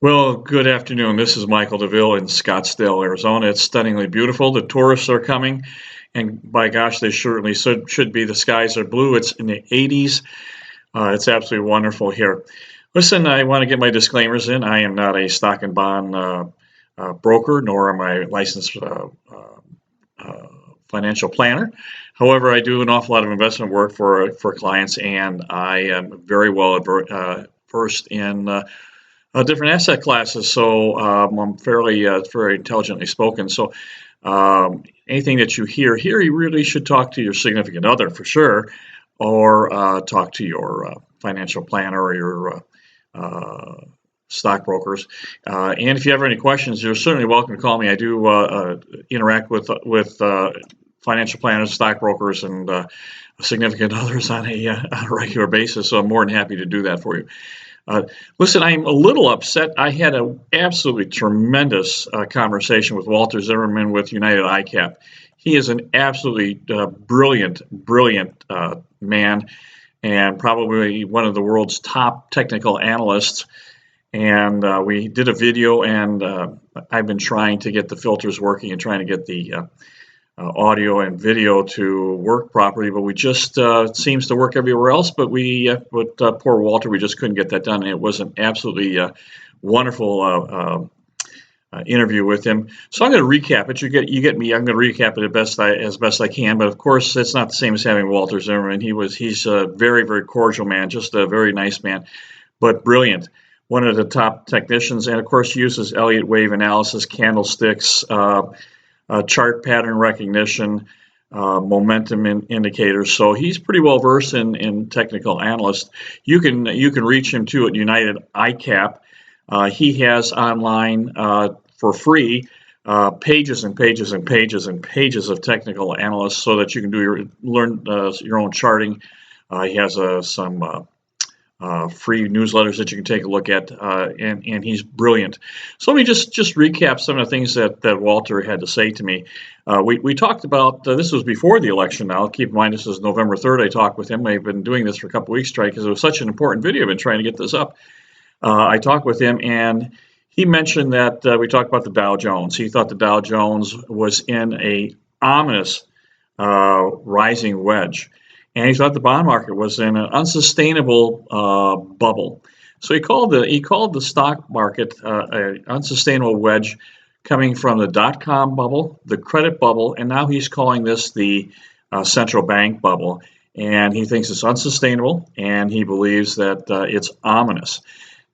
Well, good afternoon. This is Michael DeVille in Scottsdale, Arizona. It's stunningly beautiful. The tourists are coming, and by gosh, they certainly should be. The skies are blue. It's in the 80s. It's absolutely wonderful here. Listen, I want to get my disclaimers in. I am not a stock and bond broker, nor am I a licensed uh, financial planner. However, I do an awful lot of investment work for clients, and I am very well versed in different asset classes. So I'm fairly very intelligently spoken. So anything that you hear here, you really should talk to your significant other for sure, or talk to your financial planner or your stockbrokers. And if you have any questions, you're certainly welcome to call me. I do interact with financial planners, stockbrokers, and significant others on a regular basis. So I'm more than happy to do that for you. Listen, I'm a little upset. I had an absolutely tremendous conversation with Walter Zimmermann with United Icap. He is an absolutely brilliant man, and probably one of the world's top technical analysts. And we did a video, and I've been trying to get the filters working and trying to get the audio and video to work properly, but we just seems to work everywhere else. But with poor Walter, we just couldn't get that done. And it was an absolutely wonderful interview with him. So I'm going to recap it. You get me. I'm going to recap it as best I can. But of course, it's not the same as having Walter Zimmermann. He's a very cordial man, just a very nice man, but brilliant. One of the top technicians, and of course uses Elliott wave analysis, candlesticks, chart pattern recognition, momentum indicators. So he's pretty well versed in technical analyst. You can reach him too at United Icap. He has online for free pages and pages and pages and pages of technical analysts, so that you can learn your own charting. He has some free newsletters that you can take a look at, and he's brilliant. So let me just recap some of the things that Walter had to say to me. We talked about, this was before the election now. Keep in mind, this is November 3rd I talked with him. I've been doing this for a couple weeks straight because it was such an important video. I've been trying to get this up. I talked with him, and he mentioned that we talked about the Dow Jones. He thought the Dow Jones was in a ominous rising wedge. And he thought the bond market was in an unsustainable bubble. So he called the stock market an unsustainable wedge coming from the dot-com bubble, the credit bubble, and now he's calling this the central bank bubble. And he thinks it's unsustainable, and he believes that it's ominous.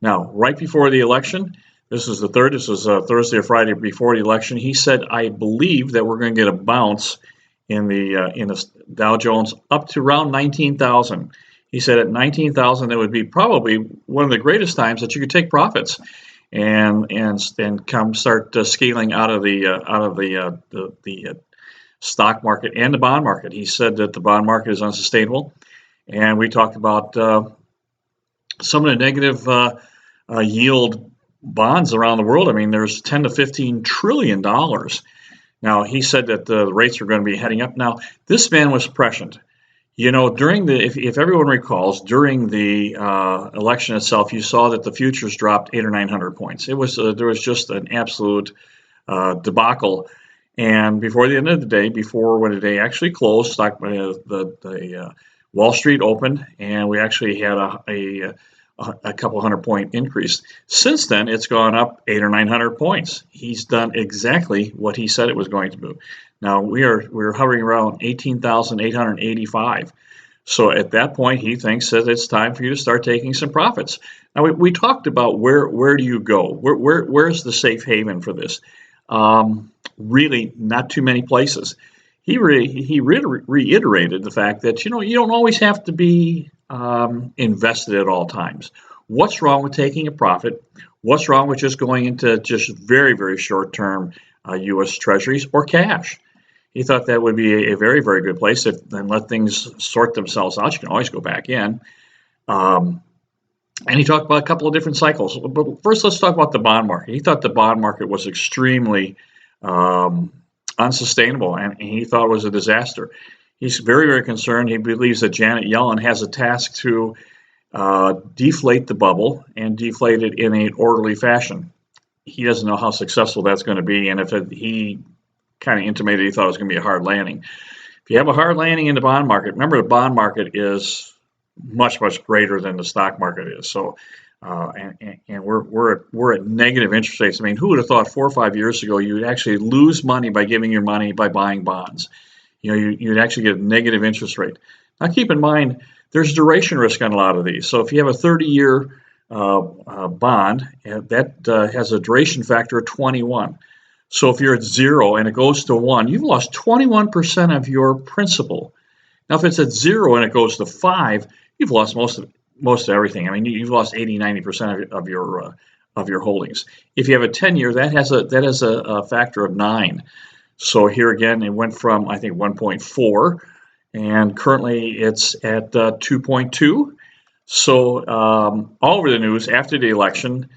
Now, right before the election, this was Thursday or Friday before the election, he said, I believe that we're going to get a bounce in the Dow Jones up to around 19,000. He said at 19,000, that would be probably one of the greatest times that you could take profits and come start scaling out of the stock market and the bond market. He said that the bond market is unsustainable, and we talked about some of the negative yield bonds around the world. I mean, there's 10 to 15 trillion dollars. Now, he said that the rates were going to be heading up. Now, this man was prescient. You know, if everyone recalls, during the election itself, you saw that the futures dropped 800 or 900 points. There was just an absolute debacle. And before the end of the day, when the day actually closed, the Wall Street opened, and we actually had a couple 100-point increase. Since then, it's gone up 800 or 900 points. He's done exactly what he said it was going to do. Now we're hovering around 18,885. So at that point, he thinks that it's time for you to start taking some profits. Now we talked about where do you go? Where's the safe haven for this? Really, not too many places. He reiterated the fact that you don't always have to be invested at all times. What's wrong with taking a profit? What's wrong with just going into just very short-term U.S. Treasuries or cash? He thought that would be a very good place and let things sort themselves out. You can always go back in. And he talked about a couple of different cycles. But first, let's talk about the bond market. He thought the bond market was extremely unsustainable, and he thought it was a disaster. He's very concerned. He believes that Janet Yellen has a task to deflate the bubble and deflate it in an orderly fashion. He doesn't know how successful that's going to be, and he kind of intimated he thought it was going to be a hard landing. If you have a hard landing in the bond market, remember the bond market is much, much greater than the stock market is. So, and we're at negative interest rates. I mean, who would have thought 4 or 5 years ago you would actually lose money by giving your money by buying bonds? You'd actually get a negative interest rate. Now, keep in mind, there's duration risk on a lot of these. So if you have a 30-year bond, that has a duration factor of 21. So if you're at 0 and it goes to 1, you've lost 21% of your principal. Now, if it's at 0 and it goes to 5, you've lost most of everything. I mean, you've lost 80-90% of your holdings. If you have a 10-year, that has a factor of 9. So here again, it went from, I think, 1.4, and currently it's at 2.2. So all over the news after the election,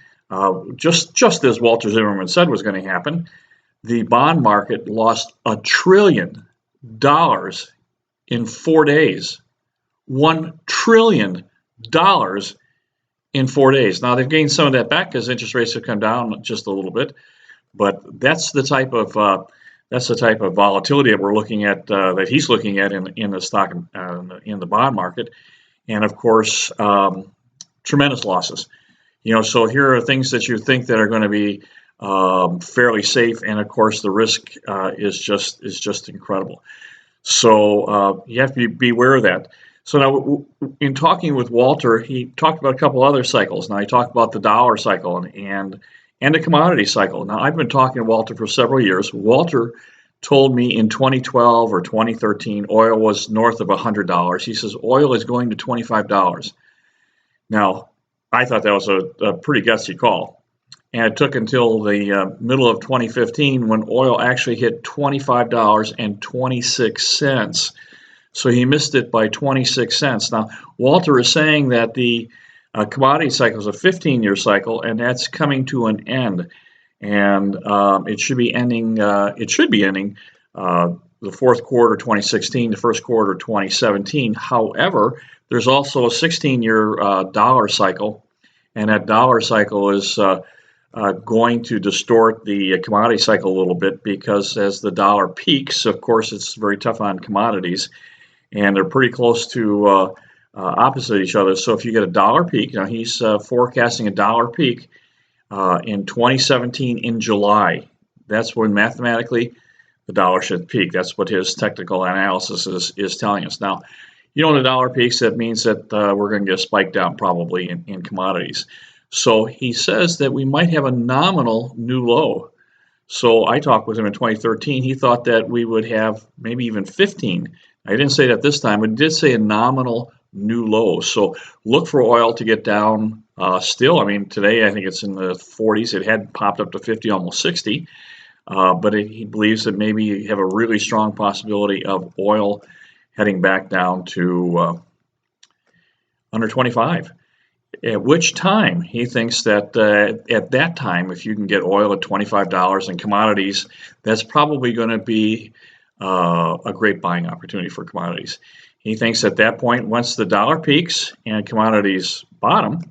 just as Walter Zimmermann said was going to happen, the bond market lost $1 trillion in 4 days. $1 trillion in 4 days. Now they've gained some of that back because interest rates have come down just a little bit, but that's the type of volatility that we're looking at, that he's looking at in the stock in the bond market, and of course tremendous losses. So here are things that you think that are going to be fairly safe, and of course the risk is just incredible. So you have to be aware of that. So now, in talking with Walter, he talked about a couple other cycles. Now he talked about the dollar cycle and the commodity cycle. Now I've been talking to Walter for several years. Walter told me in 2012 or 2013 oil was north of $100. He says oil is going to $25. Now I thought that was a pretty gutsy call. And it took until the middle of 2015 when oil actually hit $25.26. So he missed it by 26 cents. Now, Walter is saying that the commodity cycle is a 15-year cycle, and that's coming to an end. And it should be ending. The fourth quarter 2016, the first quarter 2017. However, there's also a 16-year dollar cycle, and that dollar cycle is going to distort the commodity cycle a little bit, because as the dollar peaks, of course, it's very tough on commodities, and they're pretty close to opposite each other. So if you get a dollar peak, now he's forecasting a dollar peak in 2017 in July. That's when mathematically the dollar should peak. That's what his technical analysis is telling us. Now, when the dollar peaks, that means that we're going to get a spike down probably in commodities. So he says that we might have a nominal new low. So I talked with him in 2013. He thought that we would have maybe even 15. I didn't say that this time, but he did say a nominal new low. So look for oil to get down still. I mean, today I think it's in the 40s. It had popped up to 50, almost 60. But he believes that maybe you have a really strong possibility of oil heading back down to under 25. At which time he thinks that at that time, if you can get oil at $25 and commodities, that's probably going to be a great buying opportunity for commodities. He thinks at that point, once the dollar peaks and commodities bottom,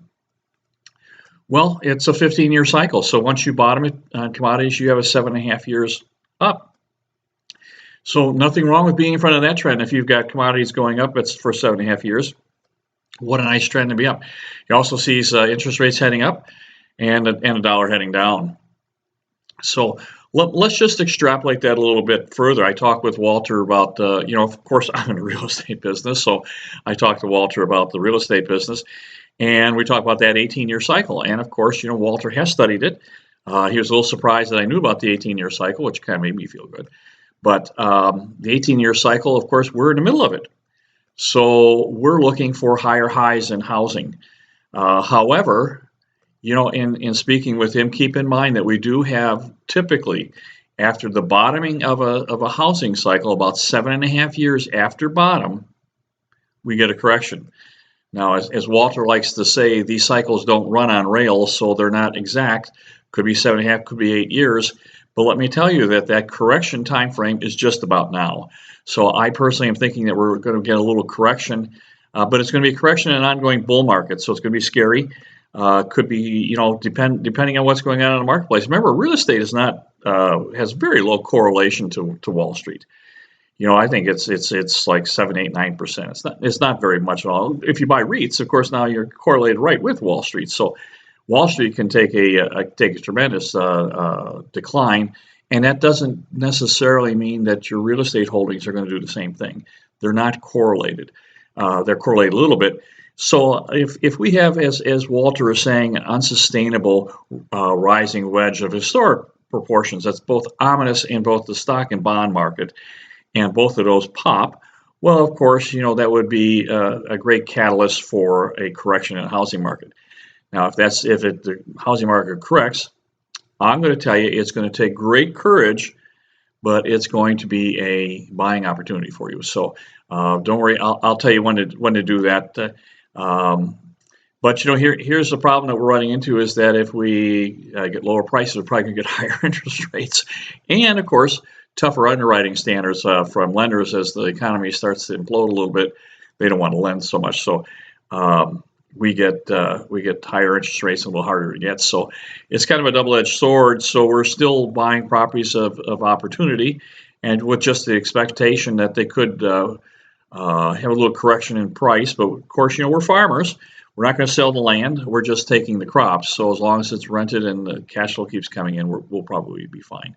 well, it's a 15-year cycle. So once you bottom it on commodities, you have a 7.5 years up. So nothing wrong with being in front of that trend. If you've got commodities going up, it's for 7.5 years. What a nice trend to be up. He also sees interest rates heading up and a dollar heading down. So let's just extrapolate that a little bit further. I talked with Walter about, of course, I'm in the real estate business, so I talked to Walter about the real estate business, and we talked about that 18-year cycle. And of course, Walter has studied it. He was a little surprised that I knew about the 18-year cycle, which kind of made me feel good. But the 18-year cycle, of course, we're in the middle of it. So we're looking for higher highs in housing. However, in speaking with him, keep in mind that we do have typically, after the bottoming of a housing cycle, about 7.5 years after bottom, we get a correction. Now, as Walter likes to say, these cycles don't run on rails, so they're not exact. Could be 7.5, could be 8 years. But let me tell you that correction time frame is just about now. So I personally am thinking that we're going to get a little correction But it's going to be a correction in an ongoing bull market, so it's going to be scary. Could be, depending on what's going on in the marketplace. Remember, real estate is not has very low correlation to Wall Street. I think it's like 7, 8, 9%. It's not very much at all. If you buy REITs, of course, now you're correlated right with Wall Street. So Wall Street can take a tremendous decline, and that doesn't necessarily mean that your real estate holdings are going to do the same thing. They're not correlated. They're correlated a little bit. So if we have, as Walter is saying, an unsustainable rising wedge of historic proportions, that's both ominous in both the stock and bond market, and both of those pop, well, of course, that would be a great catalyst for a correction in the housing market. Now, if the housing market corrects, I'm going to tell you it's going to take great courage, but it's going to be a buying opportunity for you. So don't worry, I'll tell you when to do that. But here's the problem that we're running into is that if we get lower prices, we're probably going to get higher interest rates, and of course, tougher underwriting standards from lenders as the economy starts to implode a little bit. They don't want to lend so much, so we get higher interest rates and a little harder to get. So it's kind of a double-edged sword. So we're still buying properties of opportunity, and with just the expectation that they could have a little correction in price. But of course, we're farmers. We're not going to sell the land. We're just taking the crops. So as long as it's rented and the cash flow keeps coming in, we'll probably be fine.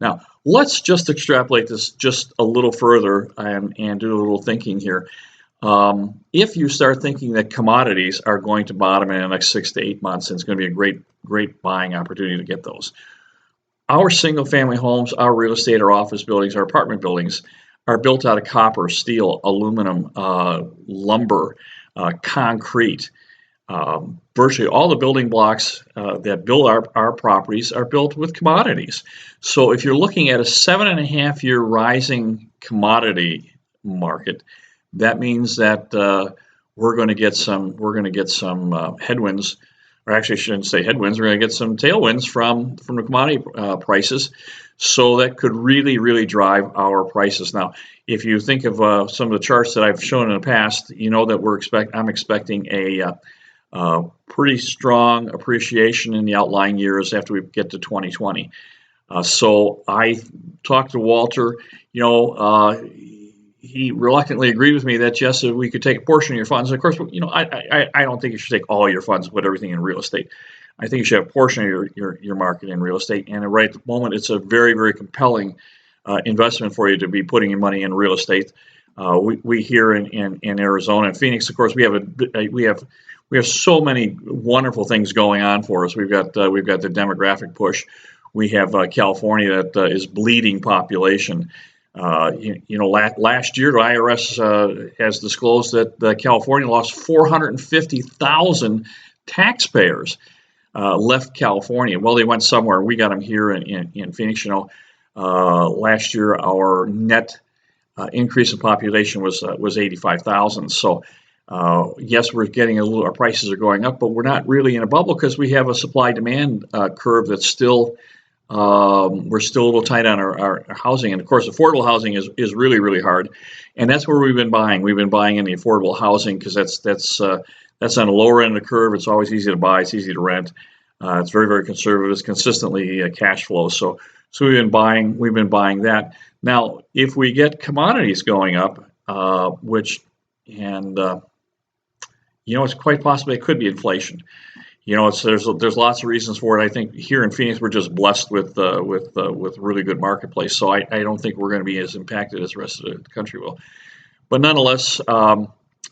Now, let's just extrapolate this just a little further and do a little thinking here. If you start thinking that commodities are going to bottom in the next 6 to 8 months, and it's going to be a great buying opportunity to get those. Our single-family homes, our real estate, our office buildings, our apartment buildings are built out of copper, steel, aluminum, lumber, concrete. Virtually all the building blocks that build our properties are built with commodities. So if you're looking at a 7.5-year rising commodity market, that means that we're going to get some headwinds, or actually I shouldn't say headwinds. We're going to get some tailwinds from the commodity prices. So that could really drive our prices. Now, if you think of some of the charts that I've shown in the past, that I'm expecting a pretty strong appreciation in the outlying years after we get to 2020. So I talked to Walter. He reluctantly agreed with me that yes, we could take a portion of your funds. And of course, I don't think you should take all your funds and put everything in real estate. I think you should have a portion of your market in real estate. And right at the moment, it's a very compelling investment for you to be putting your money in real estate. We here in Arizona and Phoenix, of course, we have so many wonderful things going on for us. We've got the demographic push. We have California that is bleeding population. Last year, the IRS has disclosed that California lost 450,000 taxpayers left California. Well, they went somewhere. We got them here in Phoenix. Last year our net increase in population was 85,000. So yes, we're getting our prices are going up, but we're not really in a bubble because we have a supply-demand curve that's still. We're still a little tight on our housing, and of course, affordable housing is really hard, and that's where we've been buying. We've been buying in the affordable housing because that's on the lower end of the curve. It's always easy to buy. It's easy to rent. It's very conservative. It's consistently cash flow. So we've been buying. We've been buying that. Now, if we get commodities going up, it's quite possible it could be inflation. There's lots of reasons for it. I think here in Phoenix we're just blessed with really good marketplace. So I don't think we're going to be as impacted as the rest of the country will. But nonetheless,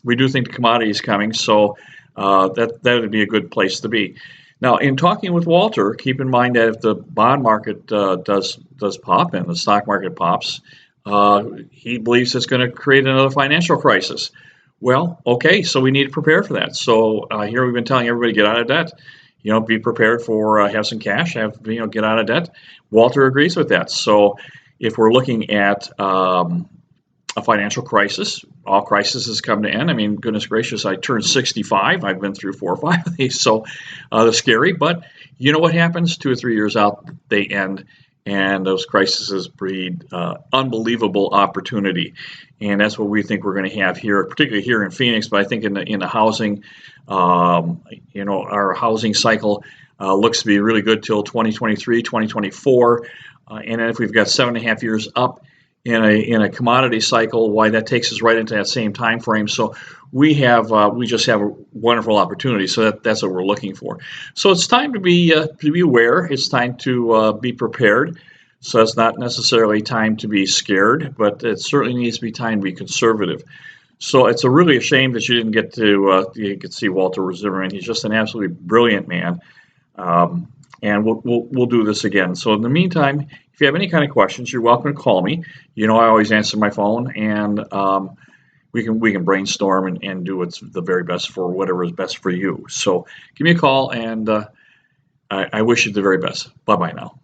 we do think the commodity is coming. So that would be a good place to be. Now, in talking with Walter, keep in mind that if the bond market does pop and the stock market pops, he believes it's going to create another financial crisis. Well, okay, so we need to prepare for that. So here we've been telling everybody get out of debt. Be prepared for have some cash. Get out of debt. Walter agrees with that. So if we're looking at a financial crisis, all crises come to end. I mean, goodness gracious, I turned 65. I've been through 4 or 5 of these, so they're scary. But you know what happens? 2 or 3 years out, they end, and those crises breed unbelievable opportunity. And that's what we think we're going to have here, particularly here in Phoenix. But I think in the housing, our housing cycle looks to be really good till 2023, 2024. And then if we've got 7.5 years up in a commodity cycle, why that takes us right into that same time frame. So we just have a wonderful opportunity. So that's what we're looking for. So it's time to be aware. It's time to be prepared. So it's not necessarily time to be scared, but it certainly needs to be time to be conservative. So it's really a shame that you didn't get to you could see Walter Zimmermann. He's just an absolutely brilliant man. And we'll do this again. So in the meantime, if you have any kind of questions, you're welcome to call me. I always answer my phone, and we can brainstorm and do what's the very best for whatever is best for you. So give me a call, and I wish you the very best. Bye-bye now.